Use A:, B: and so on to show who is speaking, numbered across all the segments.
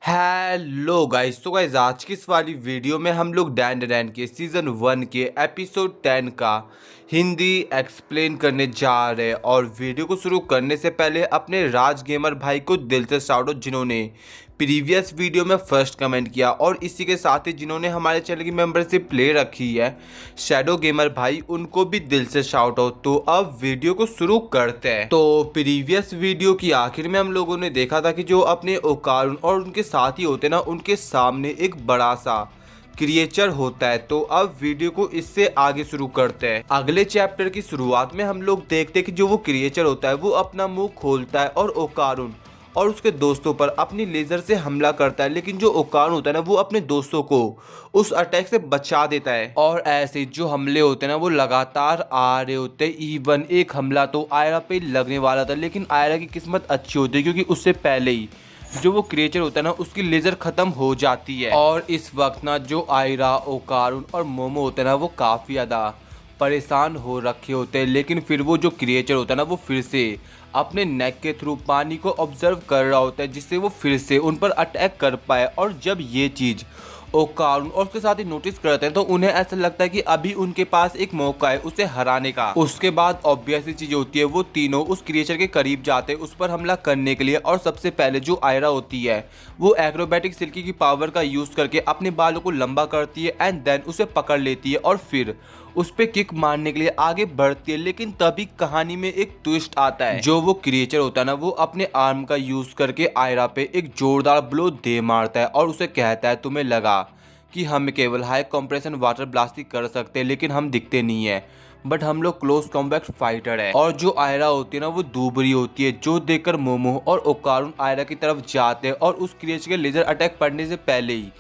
A: Hello guys. तो guys आज की इस वाली वीडियो में हम लोग डैन डैन के सीज़न 1 के एपिसोड 10 का हिंदी एक्सप्लेन करने जा रहे हैं। और वीडियो को शुरू करने से पहले अपने राज गेमर भाई को दिल से शाउट आउट जिन्होंने प्रीवियस वीडियो में फर्स्ट कमेंट किया, और इसी के साथ ही जिन्होंने हमारे चैनल की मेंबरशिप ले रखी है शैडो गेमर भाई, उनको भी दिल से शाउट आउट। तो अब वीडियो को शुरू करते हैं। तो प्रीवियस वीडियो की आखिर में हम लोगों ने देखा था कि जो अपने ओकारुन और उनके साथी होते ना, उनके सामने एक बड़ा सा क्रिएचर होता है। तो अब वीडियो को इससे आगे शुरू करते हैं। अगले चैप्टर की शुरुआत में हम लोग देखते हैं कि जो वो क्रिएचर होता है वो अपना मुंह खोलता है और ओकारुन और उसके दोस्तों पर अपनी लेजर से हमला करता है। लेकिन जो ओकारुन होता है ना, वो अपने दोस्तों को उस अटैक से बचा देता है। और ऐसे जो हमले होते हैं ना, वो लगातार आ रहे होते हैं। इवन एक हमला तो आयरा पे लगने वाला था, लेकिन आयरा की किस्मत अच्छी होती है क्योंकि उससे पहले ही जो वो क्रिएचर होता है ना, उसकी लेजर खत्म हो जाती है। और इस वक्त ना जो आयरा, ओकारुन और मोमो होते हैं ना, वो काफ़ी ज़्यादा परेशान हो रखे होते हैं। लेकिन फिर वो जो क्रिएचर होता है ना, वो फिर से अपने नेक के थ्रू पानी को ऑब्जर्व कर रहा होता है, जिससे वो फिर से उन पर अटैक कर पाए। और जब ये चीज़ ओकारुन और उसके साथ ही नोटिस करते हैं तो उन्हें ऐसा लगता है कि अभी उनके पास एक मौका है उसे हराने का। उसके बाद ऑब्वियस चीज होती है, वो तीनों उस क्रिएचर के करीब जाते हैं उस पर हमला करने के लिए। और सबसे पहले जो आयरा होती है वो एक्रोबैटिक सिल्की की पावर का यूज करके अपने बालों को लंबा करती है एंड देन उसे पकड़ लेती है और फिर उस पे किक मारने के लिए आगे बढ़ती है। लेकिन तभी कहानी में एक ट्विस्ट आता है। जो वो क्रिएचर होता है ना, वो अपने आर्म का यूज करके आयरा पे एक जोरदार ब्लो दे मारता है और उसे कहता है, तुम्हें लगा कि हम केवल हाई कंप्रेशन वाटर ब्लास्ट ही कर सकते हैं, लेकिन हम दिखते नहीं है, बट हम लोग क्लोज कॉम्बैट फाइटर है। और जो आयरा होती है ना, वो दूबरी होती है, जो देखकर मोमो और ओकारुन आयरा की तरफ जाते हैं और उस क्रिएचर के लेजर अटैक पड़ने से पहले ही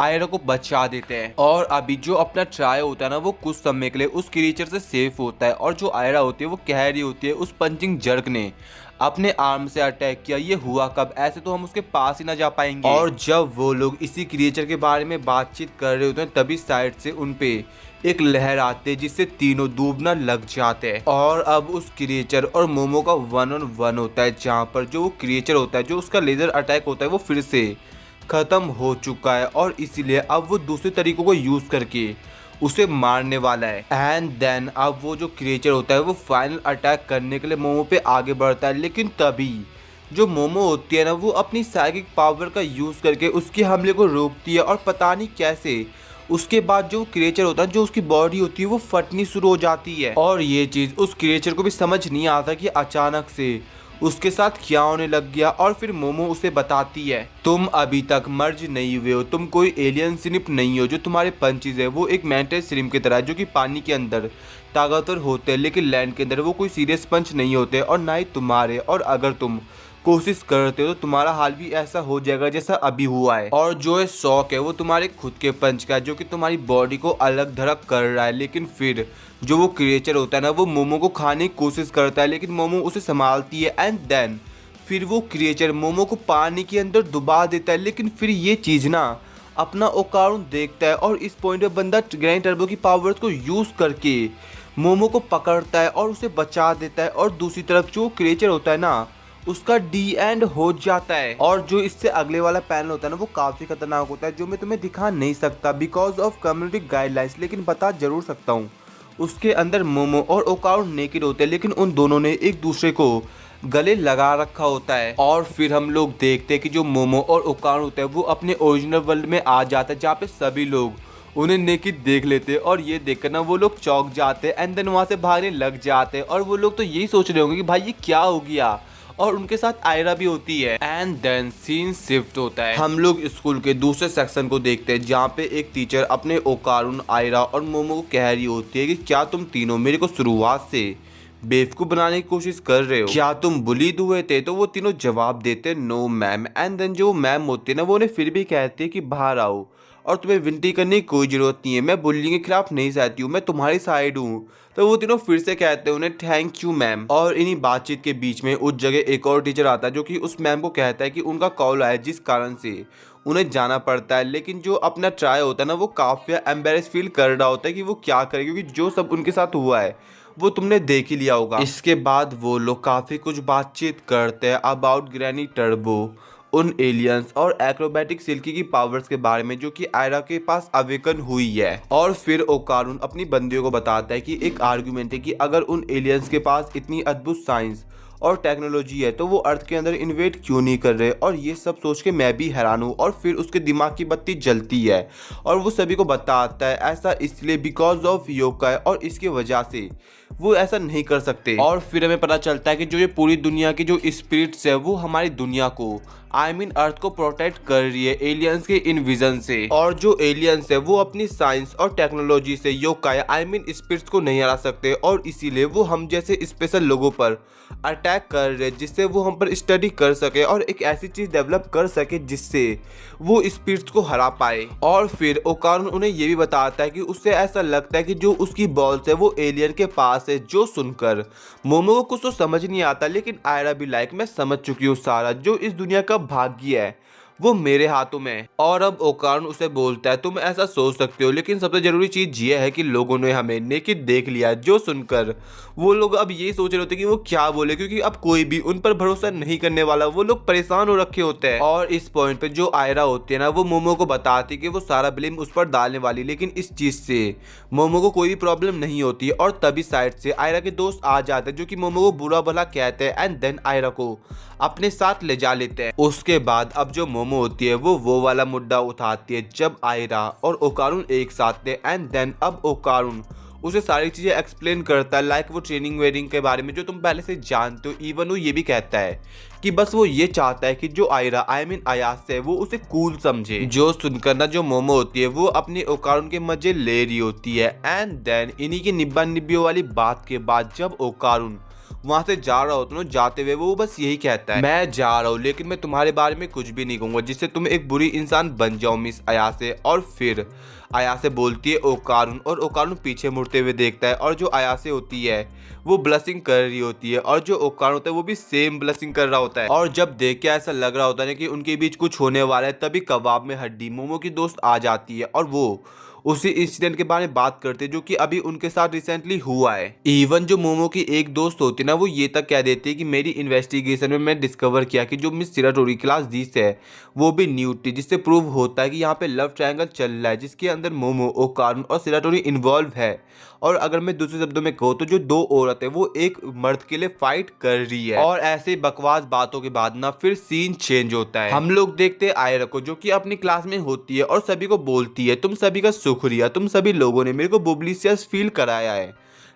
A: आयरा को बचा देते हैं। और अभी जो अपना ट्राई होता है ना, वो कुछ समय के लिए उस क्रिएचर से सेफ होता है। और जो आयरा होती है वो कह रही होती है, उस पंचिंग जर्क ने अपने आर्म से अटैक किया, ये हुआ कब? ऐसे तो हम उसके पास ही ना जा पाएंगे। और जब वो लोग इसी क्रिएचर के बारे में बातचीत कर रहे होते हैं, तभी साइड से उन पे एक लहर आती है जिससे तीनों डूबना लग जाते हैं। और अब उस क्रिएचर और मोमो का 1-on-1 होता है, जहाँ पर जो क्रिएचर होता है, जो उसका लेजर अटैक होता है, वो फिर से खत्म हो चुका है। और इसीलिए अब वो दूसरे तरीकों को यूज करके उसे मारने वाला है। एंड देन अब वो जो क्रिएचर होता है वो फाइनल अटैक करने के लिए मोमो पे आगे बढ़ता है। लेकिन तभी जो मोमो होती है ना, वो अपनी साइकिक पावर का यूज करके उसके हमले को रोकती है। और पता नहीं कैसे उसके बाद जो क्रिएचर होता है, जो उसकी बॉडी होती है, वो फटनी शुरू हो जाती है। और ये चीज उस क्रिएचर को भी समझ नहीं आता कि अचानक से उसके साथ क्या होने लग गया। और फिर मोमो उसे बताती है, तुम अभी तक मर्ज नहीं हुए हो, तुम कोई एलियन स्निप नहीं हो। जो तुम्हारे पंचेज है वो एक मैंटिस श्रिम्प की तरह है, जो कि पानी के अंदर ताकतवर होते हैं, लेकिन लैंड के अंदर वो कोई सीरियस पंच नहीं होते, और ना ही तुम्हारे। और अगर तुम कोशिश करते हो तो तुम्हारा हाल भी ऐसा हो जाएगा जैसा अभी हुआ है। और जो है शौक है वो तुम्हारे खुद के पंच का है, जो कि तुम्हारी बॉडी को अलग धड़क कर रहा है। लेकिन फिर जो वो क्रिएचर होता है ना, वो मोमो को खाने की कोशिश करता है, लेकिन मोमो उसे संभालती है। एंड देन फिर वो क्रिएचर मोमो को पानी के अंदर डुबा देता है। लेकिन फिर ये चीज़ ना अपना ओकारुन देखता है, और इस पॉइंट पे बंदा ग्रैंड टर्बो की पावर्स को यूज़ करके मोमो को पकड़ता है और उसे बचा देता है। और दूसरी तरफ जो क्रिएचर होता है ना, उसका डी एंड हो जाता है। और जो इससे अगले वाला पैनल होता है ना, वो काफ़ी खतरनाक होता है, जो मैं तुम्हें दिखा नहीं सकता बिकॉज ऑफ कम्युनिटी गाइडलाइंस, लेकिन बता जरूर सकता हूँ। उसके अंदर मोमो और ओकारुन नेकेड होते हैं, लेकिन उन दोनों ने एक दूसरे को गले लगा रखा होता है। और फिर हम लोग देखते हैं कि जो मोमो और ओकारुन होते हैं वो अपने ओरिजिनल वर्ल्ड में आ जाता है, जहाँ पे सभी लोग उन्हें नेकेड देख लेते हैं। और ये देखकर ना वो लोग चौंक जाते हैं एंड देन वहाँ से भागने लग जाते हैं। और वो लोग तो यही सोच रहे होंगे कि भाई ये क्या हो गया। और उनके साथ आयरा भी होती है। एंड देन सीन शिफ्ट होता है, हम लोग स्कूल के दूसरे सेक्शन को देखते हैं, जहाँ पे एक टीचर अपने ओकारुन, आयरा और मोमो को कह रही होती है कि क्या तुम तीनों मेरे को शुरुआत से बेवकूफ बनाने की कोशिश कर रहे हो? क्या तुम बुलीड हुए थे? तो वो तीनों जवाब देते नो मैम। एंड देन जो मैम होती है ना, वो उन्हें फिर भी कहती है कि बाहर आओ और तुम्हें विनती करने की कोई ज़रूरत नहीं है, मैं बुलिंग के खिलाफ नहीं सहती हूँ, मैं तुम्हारी साइड हूँ। तो वो तीनों फिर से कहते हैं उन्हें थैंक यू मैम। और इन्हीं बातचीत के बीच में उस जगह एक और टीचर आता है, जो कि उस मैम को कहता है कि उनका कॉल आया जिस कारण से उन्हें जाना पड़ता है। लेकिन जो अपना ट्राई होता है ना, वो काफ़ी एम्बेरस फील कर रहा होता है कि वो क्या करे, क्योंकि जो सब उनके साथ हुआ है वो तुमने देख ही लिया होगा। इसके बाद वो लोग काफ़ी कुछ बातचीत करते हैं अबाउट ग्रैनी टर्बो, उन एलियंस और एक्रोबैटिक सिल्की की पावर्स के बारे में जो कि आयरा के पास अवेकन हुई है। और फिर ओकारुन अपनी बंदियों को बताता है कि एक आर्गुमेंट है कि अगर उन एलियंस के पास इतनी अद्भुत साइंस और टेक्नोलॉजी है तो वो अर्थ के अंदर इन्वेट क्यों नहीं कर रहे। और ये सब सोच के मैं भी हैरान हूँ। और फिर उसके दिमाग की बत्ती जलती है और वो सभी को बताता है ऐसा इसलिए बिकॉज ऑफ योकाई, और इसकी वजह से वो ऐसा नहीं कर सकते। और फिर हमें पता चलता है कि जो ये पूरी दुनिया की जो स्पिरिट्स है वो हमारी दुनिया को अर्थ को प्रोटेक्ट कर रही है एलियंस के इनविजन से। और जो एलियंस है वो अपनी साइंस और टेक्नोलॉजी से योकाई स्पिरिट्स को नहीं हरा सकते, और इसीलिए वो हम जैसे स्पेशल लोगों पर अटैक कर रहे हैं जिससे वो हम पर स्टडी कर सके और एक ऐसी चीज डेवलप कर सके जिससे वो स्पिरिट्स को हरा पाए। और फिर ओकारुन उन्हें ये भी बताता है कि उससे ऐसा लगता है कि जो उसकी बॉल्स है वो एलियन के पास है। जो सुनकर मोमो को कुछ तो समझ नहीं आता, लेकिन आयरा भी लाइक मैं समझ चुकी हूँ सारा, जो इस दुनिया का भाग्य है वो मेरे हाथों में है। और अब ओकारुन उसे बोलता है तुम ऐसा सोच सकते हो, लेकिन सबसे जरूरी चीज ये है कि लोगों ने हमें नेकेड देख लिया। जो सुनकर वो लोग अब ये सोच रहे होते कि वो क्या बोले, क्योंकि अब कोई भी उन पर भरोसा नहीं करने वाला। वो लोग परेशान हो रखे होते हैं। और इस पॉइंट पे जो आयरा होती है ना, वो मोमो को बताती कि वो सारा ब्लेम उस पर डालने वाली, लेकिन इस चीज से मोमो को कोई भी प्रॉब्लम नहीं होती है। और तभी साइड से आयरा के दोस्त आ जाते हैं जो कि मोमो को बुरा भला कहते हैं एंड देन आयरा को अपने साथ ले जा लेते हैं। उसके बाद अब जो मोमो होती है वो वाला मुद्दा उठाती है जब आयरा और ओकारुन एक साथ थे एंड देन अब ओकारुन उसे सारी चीजें एक्सप्लेन करता है, लाइक वो ट्रेनिंग वेनिंग के बारे में जो तुम पहले से जानते हो। इवन वो ये भी कहता है कि बस वो ये चाहता है कि जो आयरा अयास है वो उसे कूल समझे। जो सुनकर ना जो मोमो होती है वो अपने ओकारुन के मजे ले रही होती है एंड देन इन्हीं की निब्बा निब्बियों वाली बात के बाद जब ओकारुन वहां से जा रहा होता है, जाते हुए वो बस यही कहता है मैं जा रहा हूँ लेकिन मैं तुम्हारे बारे में कुछ भी नहीं कहूंगा जिससे तुम एक बुरी इंसान बन जाओ मिस अयासे। और फिर अयासे बोलती है ओकारुन, और ओकारुन पीछे मुड़ते हुए देखता है और जो अयासे होती है वो ब्लशिंग कर रही होती है और जो ओकारुन होता है वो भी सेम ब्लशिंग कर रहा होता है। और जब देख के ऐसा लग रहा होता है कि उनके बीच कुछ होने वाला है, तभी कबाब में हड्डी मोमो की दोस्त आ जाती है और वो उसी इंसिडेंट के बारे में बात करते जो कि अभी उनके साथ रिसेंटली हुआ है। इवन जो मोमो की एक दोस्त होती है ना, वो ये तक कह देती है कि मेरी इन्वेस्टिगेशन में मैं डिस्कवर किया कि जो मिस सिराटोरी क्लास 10 है वो भी न्यूड थी, जिससे प्रूव होता है कि यहाँ पे लव ट्रायंगल चल रहा है जिसके अंदर मोमो, ओकारुन और सिराटोरी इन्वॉल्व है। और अगर मैं दूसरे शब्दों में कहूँ तो जो दो औरत है वो एक मर्द के लिए फाइट कर रही है। और ऐसे बकवास बातों के बाद ना फिर सीन चेंज होता है। हम लोग देखते हैं आयरा को जो कि अपनी क्लास में होती है और सभी को बोलती है तुम सभी का शुक्रिया, तुम सभी लोगों ने मेरे को बुब्लिशियस फील कराया है,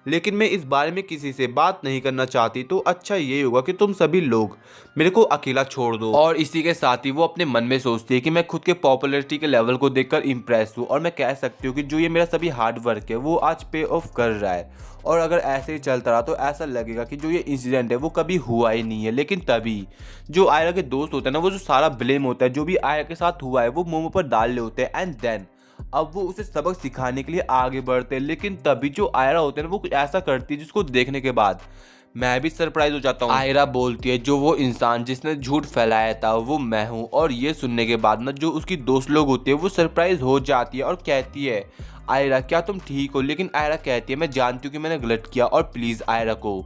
A: लेकिन मैं इस बारे में किसी से बात नहीं करना चाहती, तो अच्छा ये होगा कि तुम सभी लोग मेरे को अकेला छोड़ दो। और इसी के साथ ही वो अपने मन में सोचती है कि मैं खुद के पॉपुलैरिटी के लेवल को देखकर इम्प्रेस हूँ और मैं कह सकती हूँ कि जो ये मेरा सभी हार्ड वर्क है वो आज पे ऑफ कर रहा है। और अगर ऐसे ही चलता रहा तो ऐसा लगेगा कि जो ये इंसिडेंट है वो कभी हुआ ही नहीं है। लेकिन तभी जो आयरा के दोस्त होते हैं ना, वो जो सारा ब्लेम होता है जो भी आयरा के साथ हुआ है वो मोमो पर डाल रहे होते हैं एंड देन अब वो उसे सबक सिखाने के लिए आगे बढ़ते हैं। लेकिन तभी जो आयरा होते हैं ना, वो कुछ ऐसा करती है जिसको देखने के बाद मैं भी सरप्राइज हो जाता हूँ। आयरा बोलती है जो वो इंसान जिसने झूठ फैलाया था वो मैं हूँ। और ये सुनने के बाद ना जो उसकी दोस्त लोग होती है वो सरप्राइज हो जाती है और कहती है आयरा क्या तुम ठीक हो। लेकिन आयरा कहती है मैं जानती हूँ कि मैंने गलत किया और प्लीज आयरा को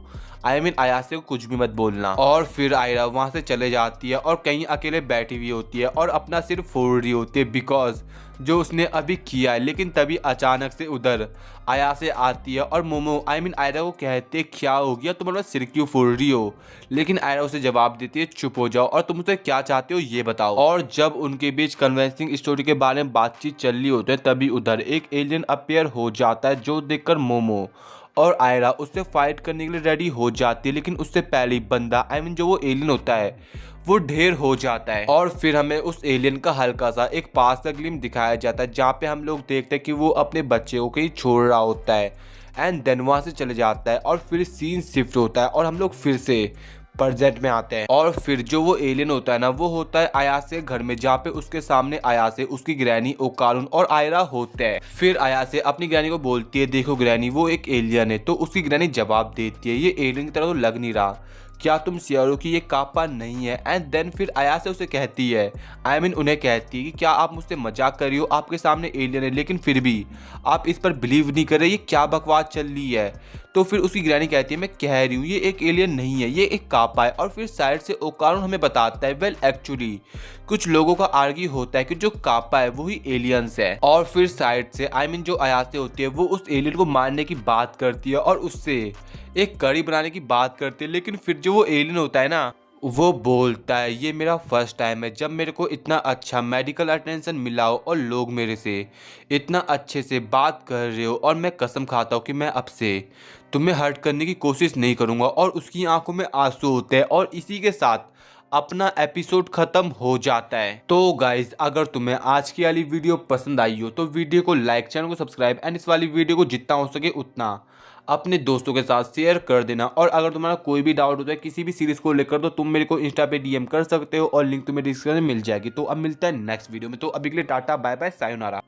A: अयासे को कुछ भी मत बोलना। और फिर आयरा वहां से चले जाती है और कहीं अकेले बैठी हुई होती है और अपना सिर फोड़ रही होती है बिकॉज जो उसने अभी किया है। लेकिन तभी अचानक से उधर अयासे आती है और मोमो आयरा को कहते हैं क्या हो गया, तुम अपना सिर क्यों फोड़ रही हो। लेकिन आयरा उसे जवाब देती है चुप हो जाओ और तुम उसे क्या चाहते हो ये बताओ। और जब उनके बीच कन्विंसिंग स्टोरी के बारे में बातचीत चल रही होती है तभी उधर एक एलियन अपीयर हो जाता है जो देखकर मोमो और आयरा उससे फाइट करने के लिए रेडी हो जाती है। लेकिन उससे पहले बंदा जो वो एलियन होता है वो ढेर हो जाता है। और फिर हमें उस एलियन का हल्का सा एक पास का ग्लिम दिखाया जाता है जहाँ पे हम लोग देखते हैं कि वो अपने बच्चे को कहीं छोड़ रहा होता है एंड देन वहाँ से चले जाता है और फिर सीन शिफ्ट होता है और हम लोग फिर से प्रेजेंट में आते हैं। और फिर जो वो एलियन होता है ना, वो होता है अयासे घर में जहाँ पे उसके सामने अयासे, उसकी ग्रैनी, ओकारुन और आयरा होते हैं। फिर अयासे अपनी ग्रैनी को बोलती है देखो ग्रैनी वो एक एलियन है। तो उसकी ग्रैनी जवाब देती है ये एलियन की तरह तो लग नहीं रहा, क्या तुम सियारो की ये कापा नहीं है। एंड देन फिर अयासे उसे कहती है उन्हें कहती है कि क्या आप मुझसे मजाक कर रही हो, आपके सामने एलियन है लेकिन फिर भी आप इस पर बिलीव नहीं कर रहे, ये क्या बकवास चल रही है। तो फिर उसकी ग्रैनी कहती है मैं कह रही हूँ ये एक एलियन नहीं है, ये एक कापा है। और फिर साइड से ओकारुन हमें बताता है वेल एक्चुअली कुछ लोगों का आर्ग्यू होता है कि जो कापा है वही एलियंस है। और फिर साइड से जो अयासे होती है वो उस एलियन को मारने की बात करती है और उससे एक कड़ी बनाने की बात करती है। लेकिन फिर जो वो एलियन होता है ना वो बोलता है ये मेरा फर्स्ट टाइम है जब मेरे को इतना अच्छा मेडिकल अटेंशन मिला हो और लोग मेरे से इतना अच्छे से बात कर रहे हो, और मैं कसम खाता हूँ कि मैं अब से तुम्हें हर्ट करने की कोशिश नहीं करूँगा। और उसकी आंखों में आंसू होते हैं और इसी के साथ अपना एपिसोड खत्म हो जाता है। तो गाइज अगर तुम्हें आज की वाली वीडियो पसंद आई हो तो वीडियो को लाइक, चैनल को सब्सक्राइब एंड इस वाली वीडियो को जितना हो सके उतना अपने दोस्तों के साथ शेयर कर देना। और अगर तुम्हारा कोई भी डाउट होता है किसी भी सीरीज को लेकर तो तुम मेरे को इंस्टा पे डीएम कर सकते हो और लिंक तुम्हें डिस्क्रिप्शन में मिल जाएगी। तो अब मिलता है नेक्स्ट वीडियो में, तो अभी के लिए टाटा बाय बाय सायोनारा।